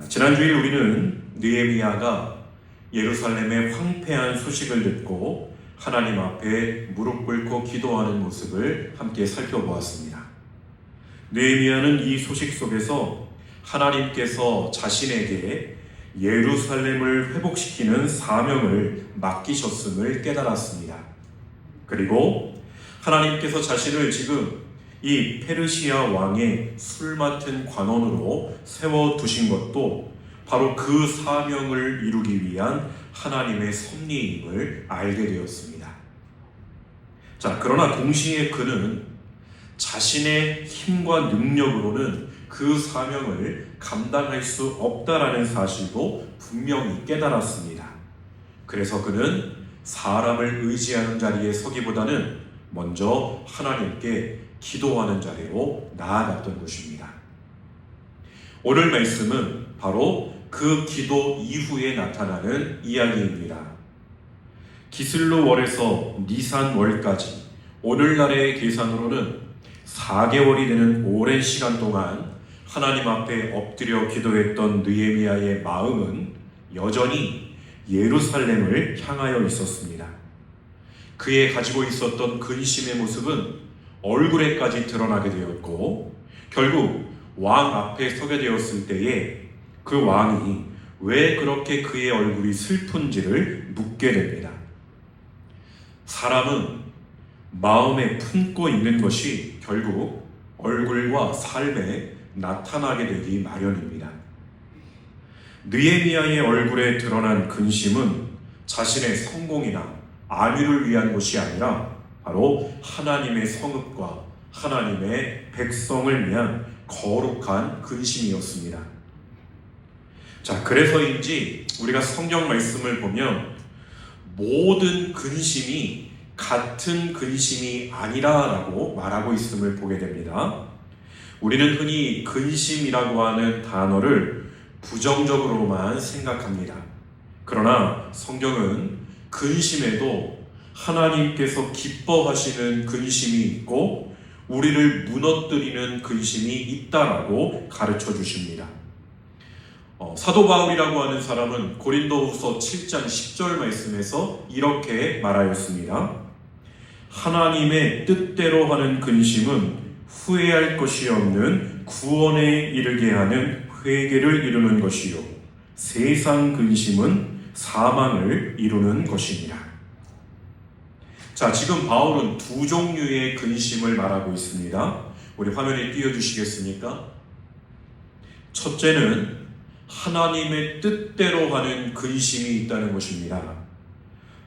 지난주일 우리는 느헤미야가 예루살렘의 황폐한 소식을 듣고 하나님 앞에 무릎 꿇고 기도하는 모습을 함께 살펴보았습니다. 느헤미야는 이 소식 속에서 하나님께서 자신에게 예루살렘을 회복시키는 사명을 맡기셨음을 깨달았습니다. 그리고 하나님께서 자신을 지금 이 페르시아 왕의 술 맡은 관원으로 세워두신 것도 바로 그 사명을 이루기 위한 하나님의 섭리임을 알게 되었습니다. 그러나 동시에 그는 자신의 힘과 능력으로는 그 사명을 감당할 수 없다라는 사실도 분명히 깨달았습니다. 그래서 그는 사람을 의지하는 자리에 서기보다는 먼저 하나님께 기도하는 자리로 나아갔던 것입니다. 오늘 말씀은 바로 그 기도 이후에 나타나는 이야기입니다. 기슬루월에서 니산월까지 오늘날의 계산으로는 4개월이 되는 오랜 시간 동안 하나님 앞에 엎드려 기도했던 느헤미야의 마음은 여전히 예루살렘을 향하여 있었습니다. 그의 가지고 있었던 근심의 모습은 얼굴에까지 드러나게 되었고, 결국 왕 앞에 서게 되었을 때에 그 왕이 왜 그렇게 그의 얼굴이 슬픈지를 묻게 됩니다. 사람은 마음에 품고 있는 것이 결국 얼굴과 삶에 나타나게 되기 마련입니다. 느헤미야의 얼굴에 드러난 근심은 자신의 성공이나 안위를 위한 것이 아니라 바로 하나님의 성읍과 하나님의 백성을 위한 거룩한 근심이었습니다. 그래서인지 우리가 성경 말씀을 보면 모든 근심이 같은 근심이 아니라라고 말하고 있음을 보게 됩니다. 우리는 흔히 근심이라고 하는 단어를 부정적으로만 생각합니다. 그러나 성경은 근심에도 하나님께서 기뻐하시는 근심이 있고 우리를 무너뜨리는 근심이 있다라고 가르쳐 주십니다. 사도 바울이라고 하는 사람은 고린도후서 7장 10절 말씀에서 이렇게 말하였습니다. 하나님의 뜻대로 하는 근심은 후회할 것이 없는 구원에 이르게 하는 회개를 이루는 것이요 세상 근심은 사망을 이루는 것입니다. 지금 바울은 두 종류의 근심을 말하고 있습니다. 우리 화면에 띄워주시겠습니까? 첫째는 하나님의 뜻대로 하는 근심이 있다는 것입니다.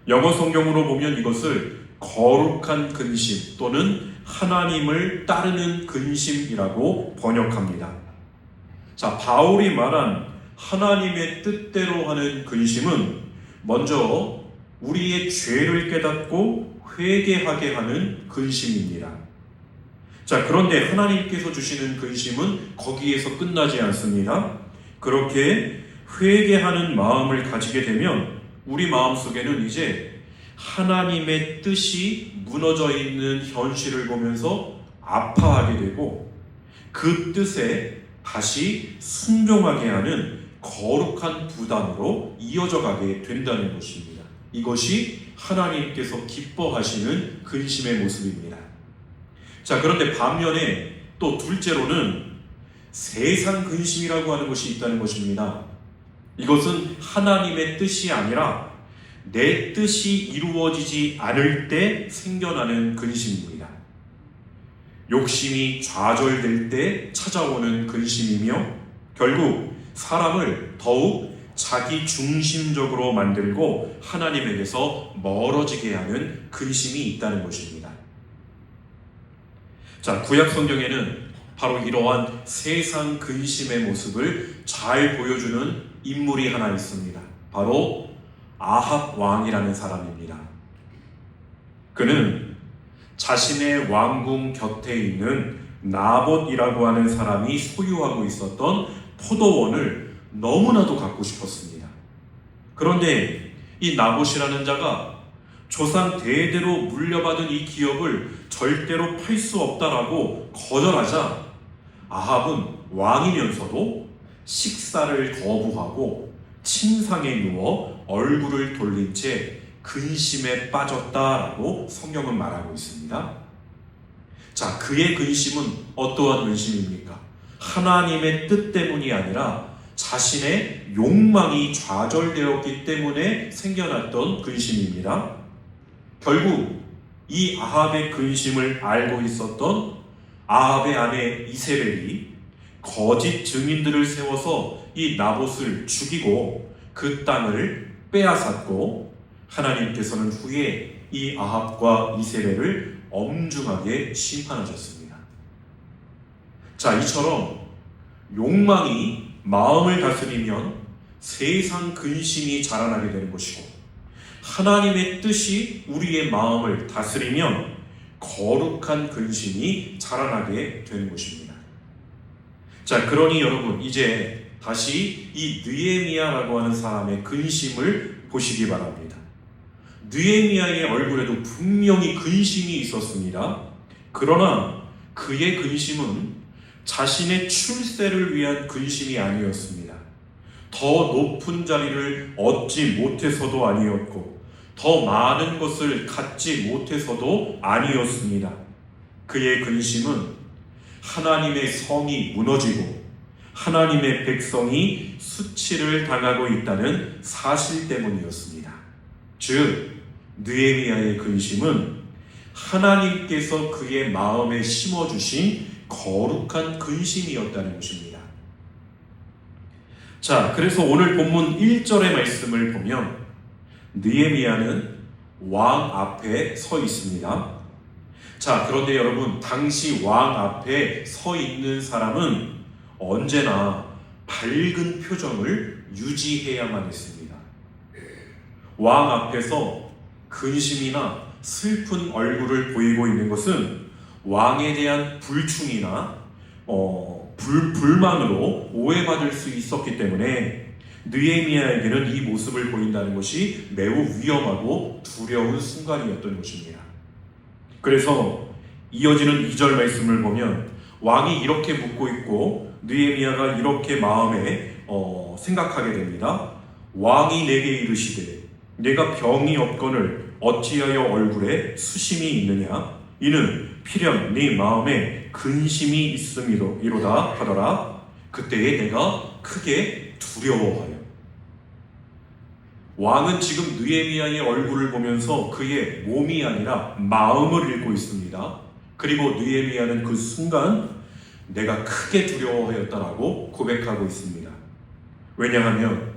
영어 성경으로 보면 이것을 거룩한 근심 또는 하나님을 따르는 근심이라고 번역합니다. 바울이 말한 하나님의 뜻대로 하는 근심은 먼저 우리의 죄를 깨닫고 회개하게 하는 근심입니다. 그런데 하나님께서 주시는 근심은 거기에서 끝나지 않습니다. 그렇게 회개하는 마음을 가지게 되면 우리 마음속에는 이제 하나님의 뜻이 무너져 있는 현실을 보면서 아파하게 되고 그 뜻에 다시 순종하게 하는 거룩한 부담으로 이어져 가게 된다는 것입니다. 이것이 하나님께서 기뻐하시는 근심의 모습입니다. 그런데 반면에 또 둘째로는 세상 근심이라고 하는 것이 있다는 것입니다. 이것은 하나님의 뜻이 아니라 내 뜻이 이루어지지 않을 때 생겨나는 근심입니다. 욕심이 좌절될 때 찾아오는 근심이며 결국 사람을 더욱 자기 중심적으로 만들고 하나님에게서 멀어지게 하는 근심이 있다는 것입니다. 구약 성경에는 바로 이러한 세상 근심의 모습을 잘 보여주는 인물이 하나 있습니다. 바로 아합 왕이라는 사람입니다. 그는 자신의 왕궁 곁에 있는 나봇이라고 하는 사람이 소유하고 있었던 포도원을 너무나도 갖고 싶었습니다. 그런데 이 나봇이라는 자가 조상 대대로 물려받은 이 기업을 절대로 팔 수 없다라고 거절하자 아합은 왕이면서도 식사를 거부하고 침상에 누워 얼굴을 돌린 채 근심에 빠졌다라고 성경은 말하고 있습니다. 자, 그의 근심은 어떠한 근심입니까? 하나님의 뜻 때문이 아니라 자신의 욕망이 좌절되었기 때문에 생겨났던 근심입니다. 결국 이 아합의 근심을 알고 있었던 아합의 아내 이세벨이 거짓 증인들을 세워서 이 나봇을 죽이고 그 땅을 빼앗았고, 하나님께서는 후에 이 아합과 이세벨을 엄중하게 심판하셨습니다. 자, 이처럼 욕망이 마음을 다스리면 세상 근심이 자라나게 되는 것이고, 하나님의 뜻이 우리의 마음을 다스리면 거룩한 근심이 자라나게 되는 것입니다. 자, 그러니 여러분, 이제 다시 이 느헤미야라고 하는 사람의 근심을 보시기 바랍니다. 느헤미야의 얼굴에도 분명히 근심이 있었습니다. 그러나 그의 근심은 자신의 출세를 위한 근심이 아니었습니다. 더 높은 자리를 얻지 못해서도 아니었고, 더 많은 것을 갖지 못해서도 아니었습니다. 그의 근심은 하나님의 성이 무너지고 하나님의 백성이 수치를 당하고 있다는 사실 때문이었습니다. 즉, 느헤미야의 근심은 하나님께서 그의 마음에 심어주신 거룩한 근심이었다는 것입니다. 자, 그래서 오늘 본문 1절의 말씀을 보면 느헤미야는 왕 앞에 서 있습니다. 자, 그런데 여러분, 당시 왕 앞에 서 있는 사람은 언제나 밝은 표정을 유지해야만 했습니다. 왕 앞에서 근심이나 슬픈 얼굴을 보이고 있는 것은 왕에 대한 불충이나 불만으로 오해받을 수 있었기 때문에 느헤미야에게는 이 모습을 보인다는 것이 매우 위험하고 두려운 순간이었던 것입니다. 그래서 이어지는 2절 말씀을 보면 왕이 이렇게 묻고 있고 느헤미야가 이렇게 마음에 생각하게 됩니다. 왕이 내게 이르시되 내가 병이 없거늘 어찌하여 얼굴에 수심이 있느냐? 이는 필연 네 마음에 근심이 있음이로다 하더라. 그때에 내가 크게 두려워하여. 왕은 지금 느헤미야의 얼굴을 보면서 그의 몸이 아니라 마음을 읽고 있습니다. 그리고 느헤미야는 그 순간 내가 크게 두려워하였다라고 고백하고 있습니다. 왜냐하면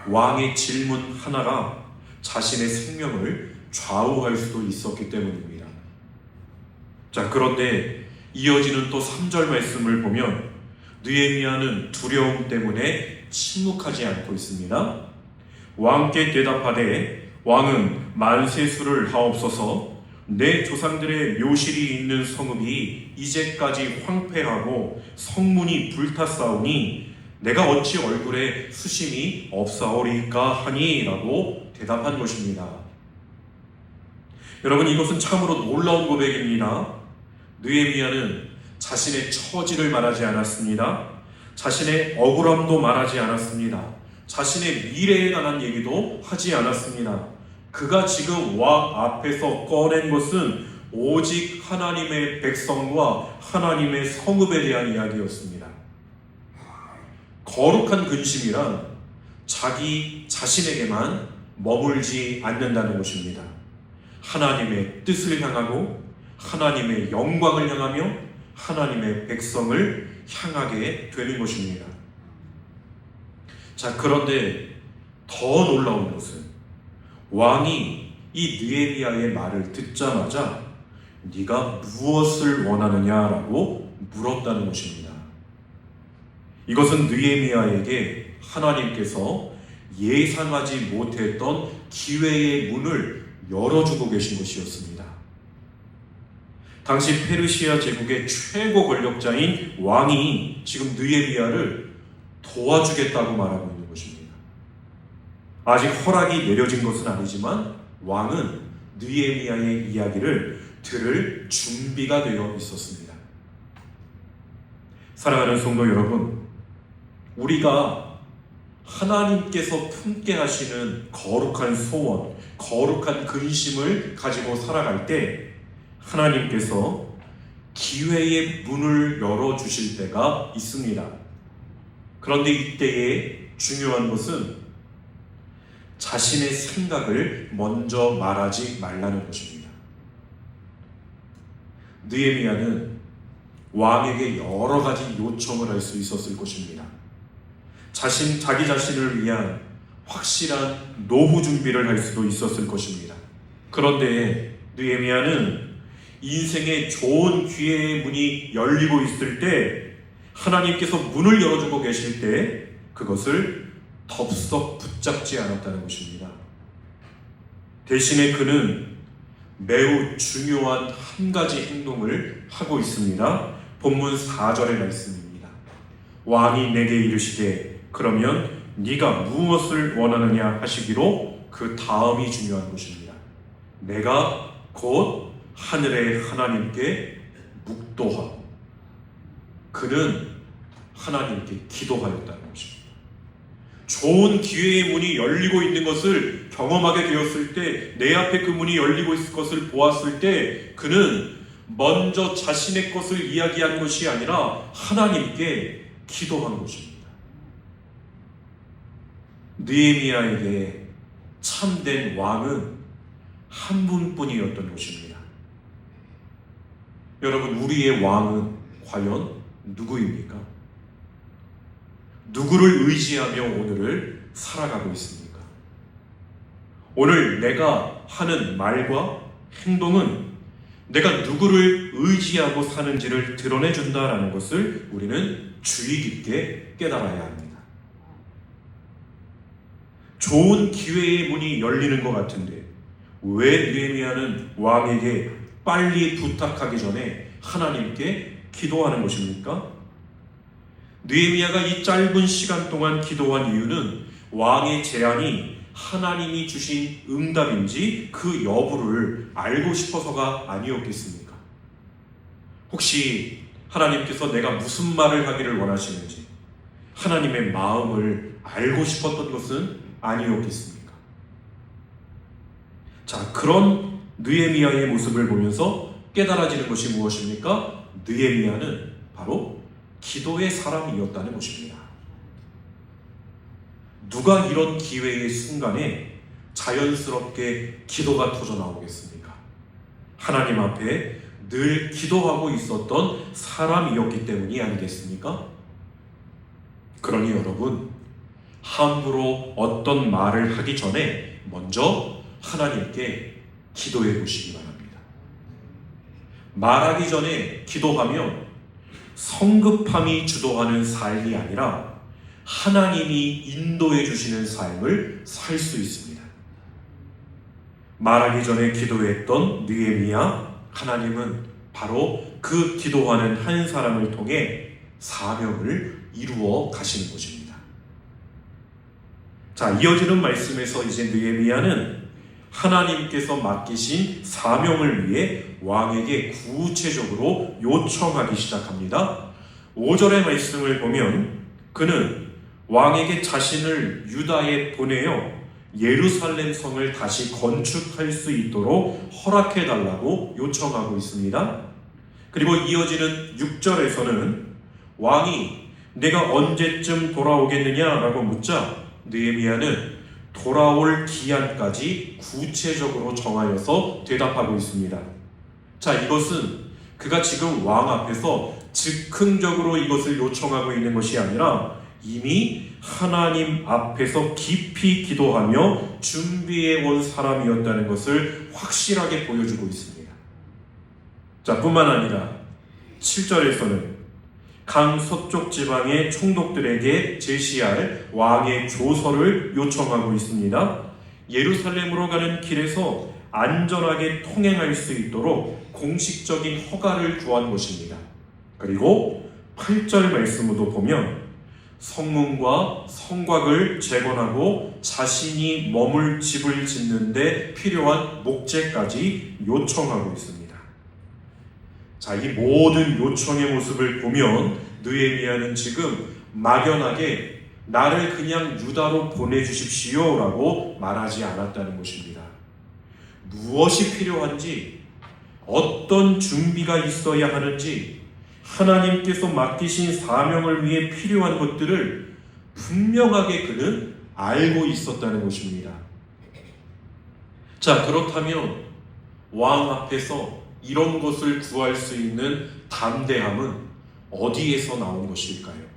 왕의 질문 하나가 자신의 생명을 좌우할 수도 있었기 때문입니다. 자, 그런데 이어지는 또 3절 말씀을 보면 느헤미야는 두려움 때문에 침묵하지 않고 있습니다. 왕께 대답하되 왕은 만세수를 하옵소서. 내 조상들의 묘실이 있는 성읍이 이제까지 황폐하고 성문이 불탔사오니 내가 어찌 얼굴에 수심이 없사오리까 하니 라고 대답한 것입니다. 여러분, 이것은 참으로 놀라운 고백입니다. 느헤미야는 자신의 처지를 말하지 않았습니다. 자신의 억울함도 말하지 않았습니다. 자신의 미래에 관한 얘기도 하지 않았습니다. 그가 지금 왕 앞에서 꺼낸 것은 오직 하나님의 백성과 하나님의 성읍에 대한 이야기였습니다. 거룩한 근심이란 자기 자신에게만 머물지 않는다는 것입니다. 하나님의 뜻을 향하고 하나님의 영광을 향하며 하나님의 백성을 향하게 되는 것입니다. 자, 그런데 더 놀라운 것은 왕이 이 느헤미야의 말을 듣자마자 네가 무엇을 원하느냐라고 물었다는 것입니다. 이것은 느헤미야에게 하나님께서 예상하지 못했던 기회의 문을 열어주고 계신 것이었습니다. 당시 페르시아 제국의 최고 권력자인 왕이 지금 느헤미야를 도와주겠다고 말하고 있는 것입니다. 아직 허락이 내려진 것은 아니지만 왕은 느헤미야의 이야기를 들을 준비가 되어 있었습니다. 사랑하는 성도 여러분, 우리가 하나님께서 품게 하시는 거룩한 소원, 거룩한 근심을 가지고 살아갈 때 하나님께서 기회의 문을 열어주실 때가 있습니다. 그런데 이때에 중요한 것은 자신의 생각을 먼저 말하지 말라는 것입니다. 느헤미야는 왕에게 여러 가지 요청을 할 수 있었을 것입니다. 자기 자신을 위한 확실한 노후 준비를 할 수도 있었을 것입니다. 그런데 느헤미야는 인생의 좋은 기회의 문이 열리고 있을 때, 하나님께서 문을 열어주고 계실 때 그것을 덥석 붙잡지 않았다는 것입니다. 대신에 그는 매우 중요한 한 가지 행동을 하고 있습니다. 본문 4절의 말씀입니다. 왕이 내게 이르시되 그러면 네가 무엇을 원하느냐 하시기로, 그 다음이 중요한 것입니다. 내가 곧 하늘의 하나님께 묵도하고, 그는 하나님께 기도하였다는 것입니다. 좋은 기회의 문이 열리고 있는 것을 경험하게 되었을 때, 내 앞에 그 문이 열리고 있을 것을 보았을 때 그는 먼저 자신의 것을 이야기한 것이 아니라 하나님께 기도한 것입니다. 느헤미야에게 참된 왕은 한 분뿐이었던 것입니다. 여러분, 우리의 왕은 과연 누구입니까? 누구를 의지하며 오늘을 살아가고 있습니까? 오늘 내가 하는 말과 행동은 내가 누구를 의지하고 사는지를 드러내준다라는 것을 우리는 주의 깊게 깨달아야 합니다. 좋은 기회의 문이 열리는 것 같은데 왜 느헤미야는 왕에게 빨리 부탁하기 전에 하나님께 기도하는 것입니까? 느헤미야가 이 짧은 시간 동안 기도한 이유는 왕의 제안이 하나님이 주신 응답인지 그 여부를 알고 싶어서가 아니었겠습니까? 혹시 하나님께서 내가 무슨 말을 하기를 원하시는지 하나님의 마음을 알고 싶었던 것은 아니었겠습니까? 자, 그런 느헤미야의 모습을 보면서 깨달아지는 것이 무엇입니까? 느헤미야는 바로 기도의 사람이었다는 것입니다. 누가 이런 기회의 순간에 자연스럽게 기도가 터져 나오겠습니까? 하나님 앞에 늘 기도하고 있었던 사람이었기 때문이 아니겠습니까? 그러니 여러분, 함부로 어떤 말을 하기 전에 먼저 하나님께 기도해 보시기 바랍니다. 말하기 전에 기도하면 성급함이 주도하는 삶이 아니라 하나님이 인도해 주시는 삶을 살 수 있습니다. 말하기 전에 기도했던 느헤미야, 하나님은 바로 그 기도하는 한 사람을 통해 사명을 이루어 가시는 것입니다. 자, 이어지는 말씀에서 이제 느헤미야는 하나님께서 맡기신 사명을 위해 왕에게 구체적으로 요청하기 시작합니다. 5절의 말씀을 보면 그는 왕에게 자신을 유다에 보내어 예루살렘 성을 다시 건축할 수 있도록 허락해달라고 요청하고 있습니다. 그리고 이어지는 6절에서는 왕이 내가 언제쯤 돌아오겠느냐라고 묻자 느헤미야는 돌아올 기한까지 구체적으로 정하여서 대답하고 있습니다. 자, 이것은 그가 지금 왕 앞에서 즉흥적으로 이것을 요청하고 있는 것이 아니라 이미 하나님 앞에서 깊이 기도하며 준비해 온 사람이었다는 것을 확실하게 보여주고 있습니다. 자, 뿐만 아니라 7절에서는 강 서쪽 지방의 총독들에게 제시할 왕의 조서를 요청하고 있습니다. 예루살렘으로 가는 길에서 안전하게 통행할 수 있도록 공식적인 허가를 구한 것입니다. 그리고 8절 말씀으로 보면 성문과 성곽을 재건하고 자신이 머물 집을 짓는 데 필요한 목재까지 요청하고 있습니다. 자, 이 모든 요청의 모습을 보면 느헤미야는 지금 막연하게 나를 그냥 유다로 보내주십시오 라고 말하지 않았다는 것입니다. 무엇이 필요한지, 어떤 준비가 있어야 하는지, 하나님께서 맡기신 사명을 위해 필요한 것들을 분명하게 그는 알고 있었다는 것입니다. 자, 그렇다면 왕 앞에서 이런 것을 구할 수 있는 담대함은 어디에서 나온 것일까요?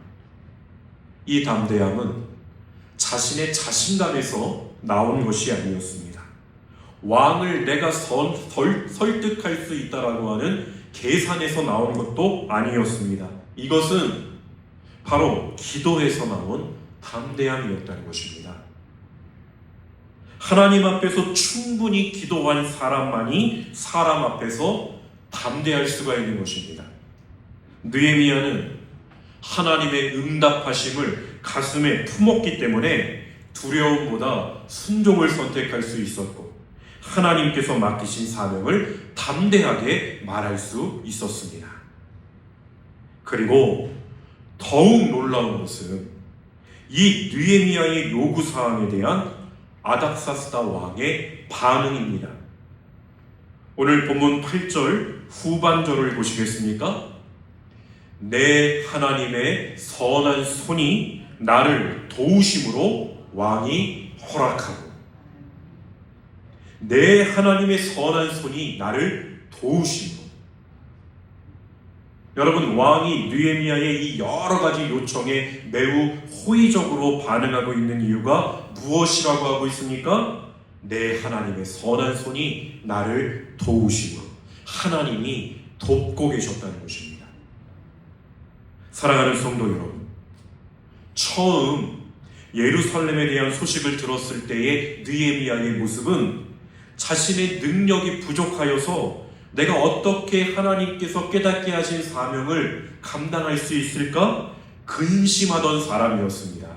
이 담대함은 자신의 자신감에서 나온 것이 아니었습니다. 왕을 내가 설득할 수 있다라고 하는 계산에서 나온 것도 아니었습니다. 이것은 바로 기도에서 나온 담대함이었다는 것입니다. 하나님 앞에서 충분히 기도한 사람만이 사람 앞에서 담대할 수가 있는 것입니다. 느헤미야는 하나님의 응답하심을 가슴에 품었기 때문에 두려움보다 순종을 선택할 수 있었고, 하나님께서 맡기신 사명을 담대하게 말할 수 있었습니다. 그리고 더욱 놀라운 것은 이 느헤미야의 요구사항에 대한 아닥사스다 왕의 반응입니다. 오늘 본문 8절 후반절을 보시겠습니까? 내 하나님의 선한 손이 나를 도우심으로 왕이 허락하고, 내 하나님의 선한 손이 나를 도우심으로. 여러분, 왕이 느헤미야의 이 여러 가지 요청에 매우 호의적으로 반응하고 있는 이유가 무엇이라고 하고 있습니까? 내 하나님의 선한 손이 나를 도우심으로. 하나님이 돕고 계셨다는 것입니다. 사랑하는 성도 여러분, 처음 예루살렘에 대한 소식을 들었을 때의 느헤미야의 모습은 자신의 능력이 부족하여서 내가 어떻게 하나님께서 깨닫게 하신 사명을 감당할 수 있을까? 근심하던 사람이었습니다.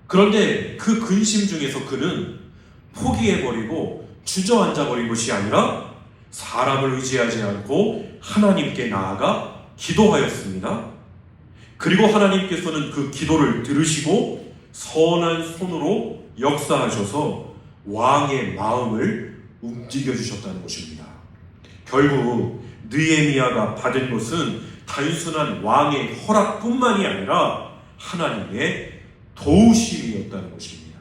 그런데 그 근심 중에서 그는 포기해버리고 주저앉아버린 것이 아니라 사람을 의지하지 않고 하나님께 나아가 기도하였습니다. 그리고 하나님께서는 그 기도를 들으시고 선한 손으로 역사하셔서 왕의 마음을 움직여주셨다는 것입니다. 결국 느헤미야가 받은 것은 단순한 왕의 허락뿐만이 아니라 하나님의 도우심이었다는 것입니다.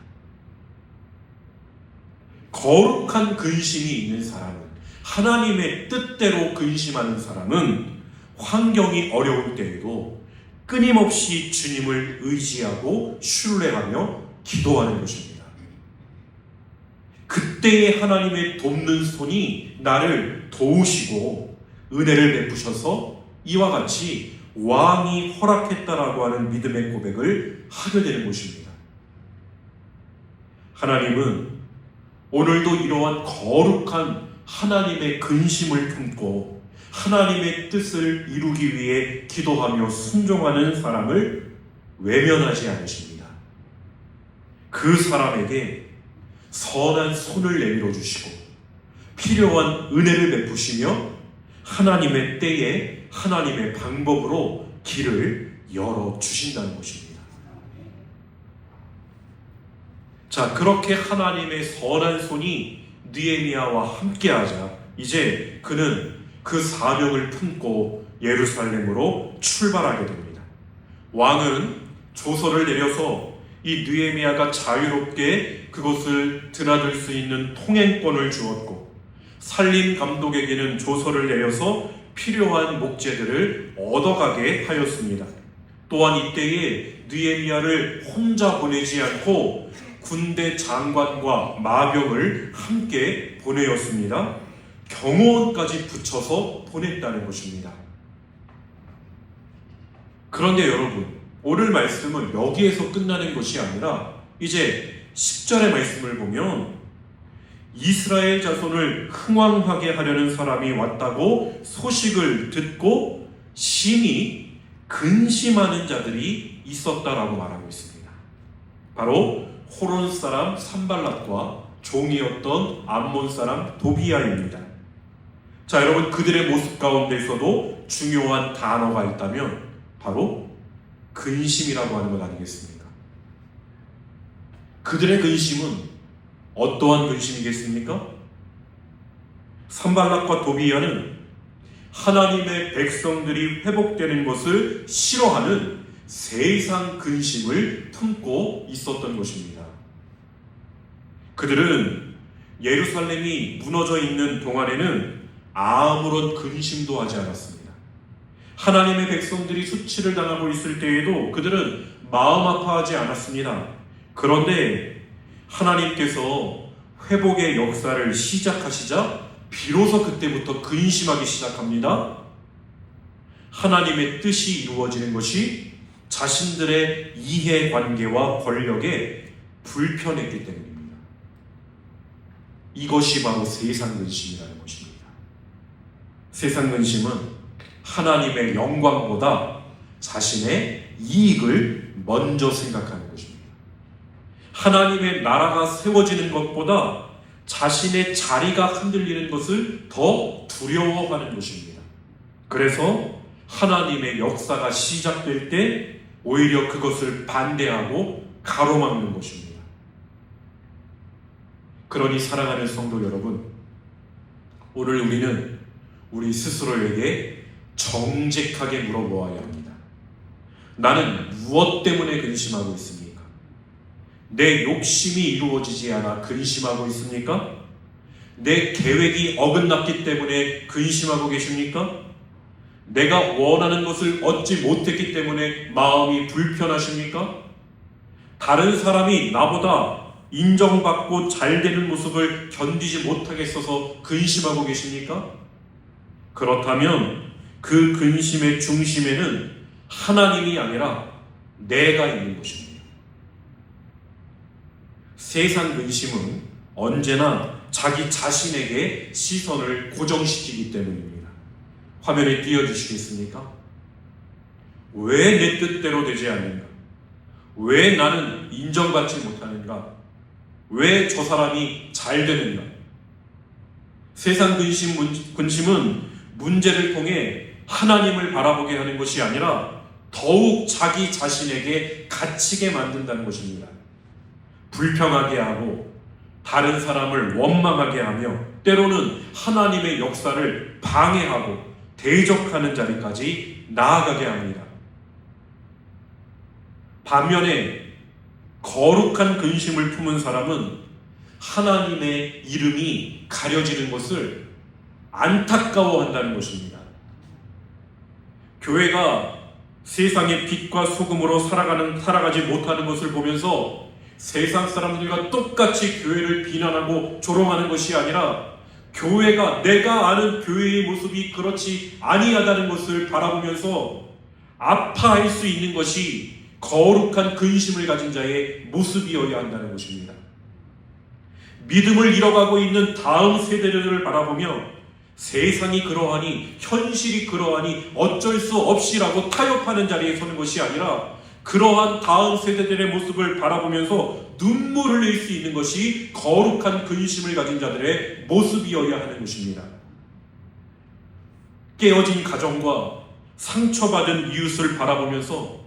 거룩한 근심이 있는 사람은, 하나님의 뜻대로 근심하는 사람은 환경이 어려울 때에도 끊임없이 주님을 의지하고 신뢰하며 기도하는 것입니다. 그때의 하나님의 돕는 손이 나를 도우시고 은혜를 베푸셔서 이와 같이 왕이 허락했다라고 하는 믿음의 고백을 하게 되는 것입니다. 하나님은 오늘도 이러한 거룩한 하나님의 근심을 품고 하나님의 뜻을 이루기 위해 기도하며 순종하는 사람을 외면하지 않으십니다. 그 사람에게 선한 손을 내밀어 주시고 필요한 은혜를 베푸시며 하나님의 때에 하나님의 방법으로 길을 열어 주신다는 것입니다. 자, 그렇게 하나님의 선한 손이 느헤미야와 함께하자 이제 그는 그 사명을 품고 예루살렘으로 출발하게 됩니다. 왕은 조서를 내려서 이 느헤미야가 자유롭게 그곳을 드나들 수 있는 통행권을 주었고, 살림 감독에게는 조서를 내려서 필요한 목재들을 얻어가게 하였습니다. 또한 이때에 느헤미야를 혼자 보내지 않고 군대 장관과 마병을 함께 보내었습니다. 경호원까지 붙여서 보냈다는 것입니다. 그런데 여러분, 오늘 말씀은 여기에서 끝나는 것이 아니라 이제 10절의 말씀을 보면 이스라엘 자손을 흥왕하게 하려는 사람이 왔다고 소식을 듣고 심히 근심하는 자들이 있었다라고 말하고 있습니다. 바로 호론 사람 산발랏과 종이었던 암몬 사람 도비아입니다. 자, 여러분, 그들의 모습 가운데서도 중요한 단어가 있다면 바로 근심이라고 하는 것 아니겠습니까? 그들의 근심은 어떠한 근심이겠습니까? 산발락과 도비야는 하나님의 백성들이 회복되는 것을 싫어하는 세상 근심을 품고 있었던 것입니다. 그들은 예루살렘이 무너져 있는 동안에는 아무런 근심도 하지 않았습니다. 하나님의 백성들이 수치를 당하고 있을 때에도 그들은 마음 아파하지 않았습니다. 그런데 하나님께서 회복의 역사를 시작하시자 비로소 그때부터 근심하기 시작합니다. 하나님의 뜻이 이루어지는 것이 자신들의 이해관계와 권력에 불편했기 때문입니다. 이것이 바로 세상 근심이라는 것입니다. 세상 근심은 하나님의 영광보다 자신의 이익을 먼저 생각하는 것입니다. 하나님의 나라가 세워지는 것보다 자신의 자리가 흔들리는 것을 더 두려워하는 것입니다. 그래서 하나님의 역사가 시작될 때 오히려 그것을 반대하고 가로막는 것입니다. 그러니 사랑하는 성도 여러분, 오늘 우리는 우리 스스로에게 정직하게 물어보아야 합니다. 나는 무엇 때문에 근심하고 있습니까? 내 욕심이 이루어지지 않아 근심하고 있습니까? 내 계획이 어긋났기 때문에 근심하고 계십니까? 내가 원하는 것을 얻지 못했기 때문에 마음이 불편하십니까? 다른 사람이 나보다 인정받고 잘 되는 모습을 견디지 못하겠어서 근심하고 계십니까? 그렇다면 그 근심의 중심에는 하나님이 아니라 내가 있는 것입니다. 세상 근심은 언제나 자기 자신에게 시선을 고정시키기 때문입니다. 화면에 띄워주시겠습니까? 왜 내 뜻대로 되지 않는가? 왜 나는 인정받지 못하는가? 왜 저 사람이 잘 되는가? 세상 근심은 문제를 통해 하나님을 바라보게 하는 것이 아니라 더욱 자기 자신에게 갇히게 만든다는 것입니다. 불평하게 하고 다른 사람을 원망하게 하며 때로는 하나님의 역사를 방해하고 대적하는 자리까지 나아가게 합니다. 반면에 거룩한 근심을 품은 사람은 하나님의 이름이 가려지는 것을 안타까워한다는 것입니다. 교회가 세상의 빛과 소금으로 살아가지 못하는 것을 보면서 세상 사람들과 똑같이 교회를 비난하고 조롱하는 것이 아니라 교회가 내가 아는 교회의 모습이 그렇지 아니하다는 것을 바라보면서 아파할 수 있는 것이 거룩한 근심을 가진 자의 모습이어야 한다는 것입니다. 믿음을 잃어가고 있는 다음 세대들을 바라보며 세상이 그러하니 현실이 그러하니 어쩔 수 없이라고 타협하는 자리에 서는 것이 아니라 그러한 다음 세대들의 모습을 바라보면서 눈물을 흘릴 수 있는 것이 거룩한 근심을 가진 자들의 모습이어야 하는 것입니다. 깨어진 가정과 상처받은 이웃을 바라보면서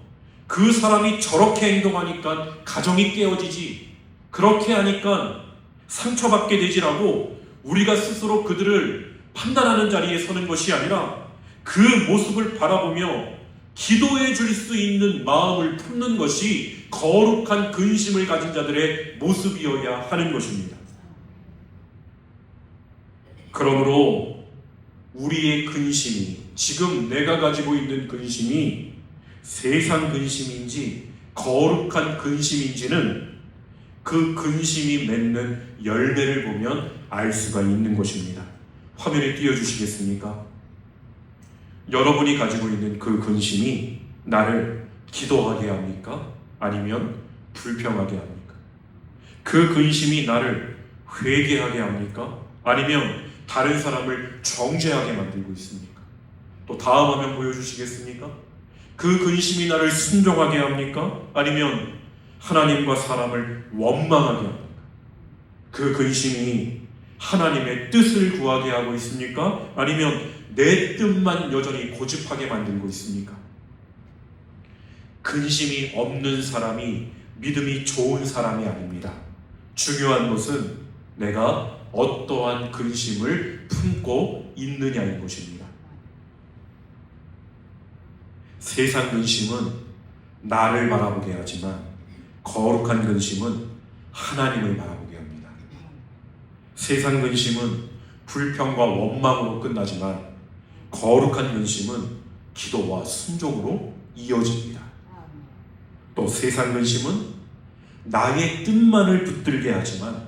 그 사람이 저렇게 행동하니까 가정이 깨어지지, 그렇게 하니까 상처받게 되지라고 우리가 스스로 그들을 판단하는 자리에 서는 것이 아니라 그 모습을 바라보며 기도해 줄 수 있는 마음을 품는 것이 거룩한 근심을 가진 자들의 모습이어야 하는 것입니다. 그러므로 우리의 근심이, 지금 내가 가지고 있는 근심이 세상 근심인지 거룩한 근심인지는 그 근심이 맺는 열매를 보면 알 수가 있는 것입니다. 화면에 띄워주시겠습니까? 여러분이 가지고 있는 그 근심이 나를 기도하게 합니까? 아니면 불평하게 합니까? 그 근심이 나를 회개하게 합니까? 아니면 다른 사람을 정죄하게 만들고 있습니까? 또 다음 화면 보여주시겠습니까? 그 근심이 나를 순종하게 합니까? 아니면 하나님과 사람을 원망하게 합니까? 그 근심이 하나님의 뜻을 구하게 하고 있습니까? 아니면 내 뜻만 여전히 고집하게 만들고 있습니까? 그 근심이 없는 사람이 믿음이 좋은 사람이 아닙니다. 중요한 것은 내가 어떠한 근심을 품고 있느냐인 것입니다. 세상 근심은 나를 바라보게 하지만 거룩한 근심은 하나님을 바라보게 합니다. 세상 근심은 불평과 원망으로 끝나지만 거룩한 근심은 기도와 순종으로 이어집니다. 또 세상 근심은 나의 뜻만을 붙들게 하지만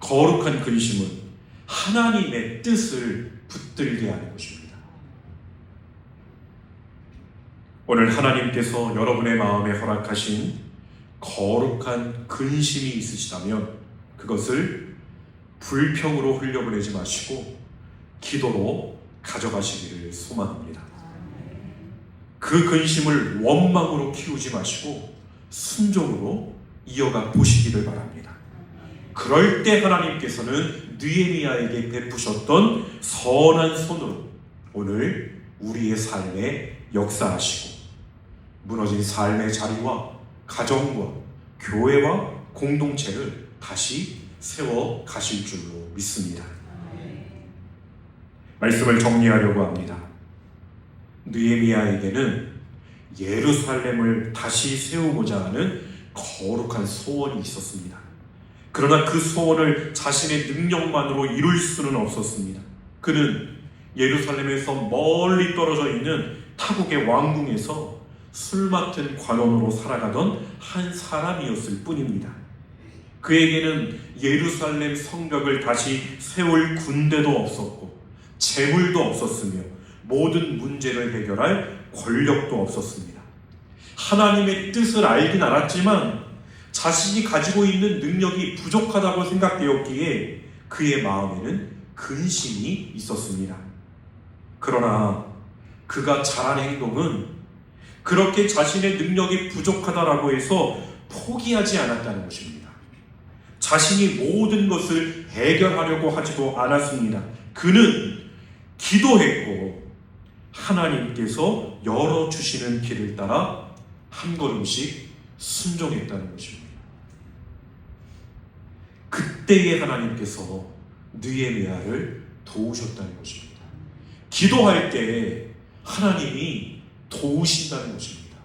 거룩한 근심은 하나님의 뜻을 붙들게 하는 것입니다. 오늘 하나님께서 여러분의 마음에 허락하신 거룩한 근심이 있으시다면 그것을 불평으로 흘려보내지 마시고 기도로 가져가시기를 소망합니다. 그 근심을 원망으로 키우지 마시고 순종으로 이어가 보시기를 바랍니다. 그럴 때 하나님께서는 느헤미야에게 베푸셨던 선한 손으로 오늘 우리의 삶에 역사하시고 무너진 삶의 자리와 가정과 교회와 공동체를 다시 세워 가실 줄로 믿습니다. 말씀을 정리하려고 합니다. 느헤미야에게는 예루살렘을 다시 세우고자 하는 거룩한 소원이 있었습니다. 그러나 그 소원을 자신의 능력만으로 이룰 수는 없었습니다. 그는 예루살렘에서 멀리 떨어져 있는 타국의 왕궁에서 술 맡은 관원으로 살아가던 한 사람이었을 뿐입니다. 그에게는 예루살렘 성벽을 다시 세울 군대도 없었고 재물도 없었으며 모든 문제를 해결할 권력도 없었습니다. 하나님의 뜻을 알긴 알았지만 자신이 가지고 있는 능력이 부족하다고 생각되었기에 그의 마음에는 근심이 있었습니다. 그러나 그가 잘한 행동은 그렇게 자신의 능력이 부족하다라고 해서 포기하지 않았다는 것입니다. 자신이 모든 것을 해결하려고 하지도 않았습니다. 그는 기도했고 하나님께서 열어주시는 길을 따라 한 걸음씩 순종했다는 것입니다. 그때의 하나님께서 느헤미야를 도우셨다는 것입니다. 기도할 때 하나님이 도우신다는 것입니다.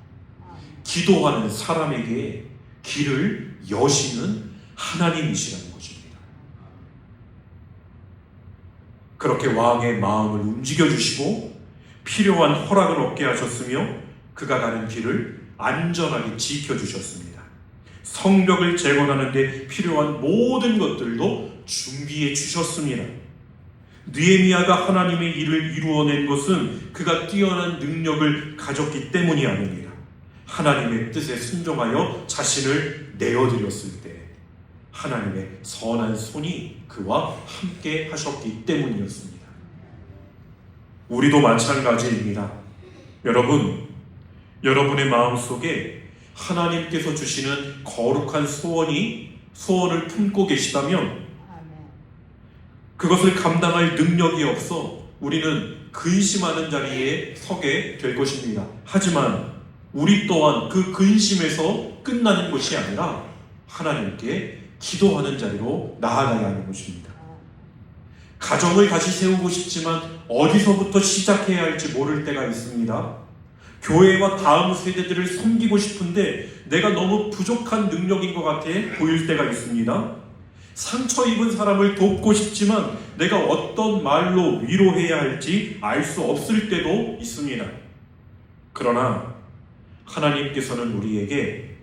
기도하는 사람에게 길을 여시는 하나님이시라는 것입니다. 그렇게 왕의 마음을 움직여주시고 필요한 허락을 얻게 하셨으며 그가 가는 길을 안전하게 지켜주셨습니다. 성벽을 재건하는 데 필요한 모든 것들도 준비해 주셨습니다. 느헤미야가 하나님의 일을 이루어낸 것은 그가 뛰어난 능력을 가졌기 때문이 아닙니다. 하나님의 뜻에 순종하여 자신을 내어드렸을 때 하나님의 선한 손이 그와 함께 하셨기 때문이었습니다. 우리도 마찬가지입니다. 여러분, 여러분의 마음속에 하나님께서 주시는 거룩한 소원을 품고 계시다면 그것을 감당할 능력이 없어 우리는 근심하는 자리에 서게 될 것입니다. 하지만 우리 또한 그 근심에서 끝나는 것이 아니라 하나님께 기도하는 자리로 나아가야 하는 것입니다. 가정을 다시 세우고 싶지만 어디서부터 시작해야 할지 모를 때가 있습니다. 교회와 다음 세대들을 섬기고 싶은데 내가 너무 부족한 능력인 것 같아 보일 때가 있습니다. 상처 입은 사람을 돕고 싶지만 내가 어떤 말로 위로해야 할지 알 수 없을 때도 있습니다. 그러나 하나님께서는 우리에게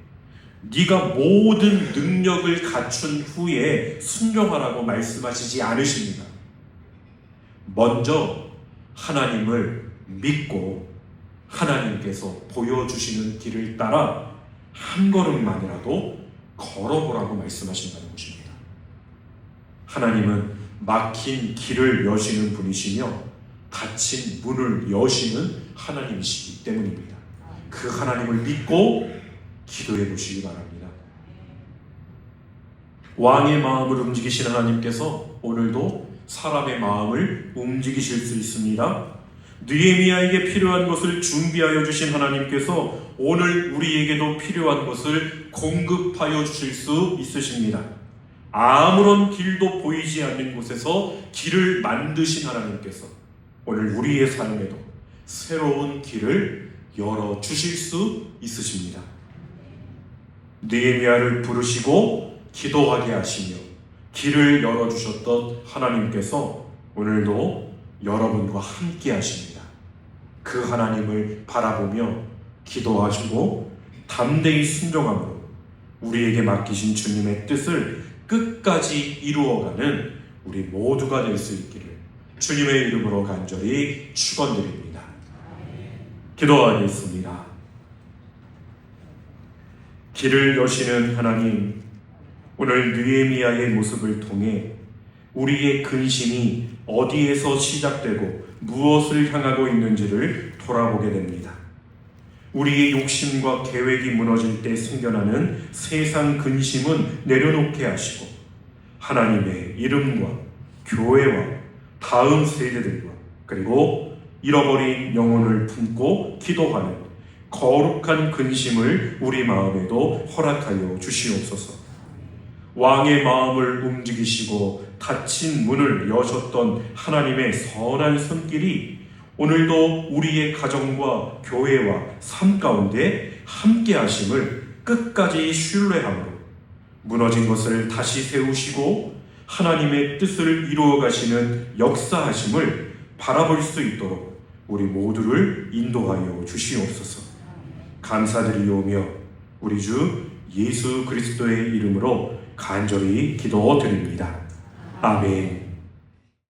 네가 모든 능력을 갖춘 후에 순종하라고 말씀하시지 않으십니다. 먼저 하나님을 믿고 하나님께서 보여주시는 길을 따라 한 걸음만이라도 걸어보라고 말씀하신다는 것입니다. 하나님은 막힌 길을 여시는 분이시며 닫힌 문을 여시는 하나님이시기 때문입니다. 그 하나님을 믿고 기도해 보시기 바랍니다. 왕의 마음을 움직이시는 하나님께서 오늘도 사람의 마음을 움직이실 수 있습니다. 느헤미야에게 필요한 것을 준비하여 주신 하나님께서 오늘 우리에게도 필요한 것을 공급하여 주실 수 있으십니다. 아무런 길도 보이지 않는 곳에서 길을 만드신 하나님께서 오늘 우리의 삶에도 새로운 길을 열어주실 수 있으십니다. 느헤미야를 부르시고 기도하게 하시며 길을 열어주셨던 하나님께서 오늘도 여러분과 함께 하십니다. 그 하나님을 바라보며 기도하시고 담대히 순종함으로 우리에게 맡기신 주님의 뜻을 끝까지 이루어가는 우리 모두가 될 수 있기를 주님의 이름으로 간절히 축원드립니다. 기도하겠습니다. 길을 여시는 하나님, 오늘 느헤미야의 모습을 통해 우리의 근심이 어디에서 시작되고 무엇을 향하고 있는지를 돌아보게 됩니다. 우리의 욕심과 계획이 무너질 때 생겨나는 세상 근심은 내려놓게 하시고 하나님의 이름과 교회와 다음 세대들과 그리고 잃어버린 영혼을 품고 기도하는 거룩한 근심을 우리 마음에도 허락하여 주시옵소서. 왕의 마음을 움직이시고 닫힌 문을 여셨던 하나님의 선한 손길이 오늘도 우리의 가정과 교회와 삶 가운데 함께 하심을 끝까지 신뢰함으로 무너진 것을 다시 세우시고 하나님의 뜻을 이루어 가시는 역사하심을 바라볼 수 있도록 우리 모두를 인도하여 주시옵소서. 감사드리오며 우리 주 예수 그리스도의 이름으로 간절히 기도드립니다. 아멘.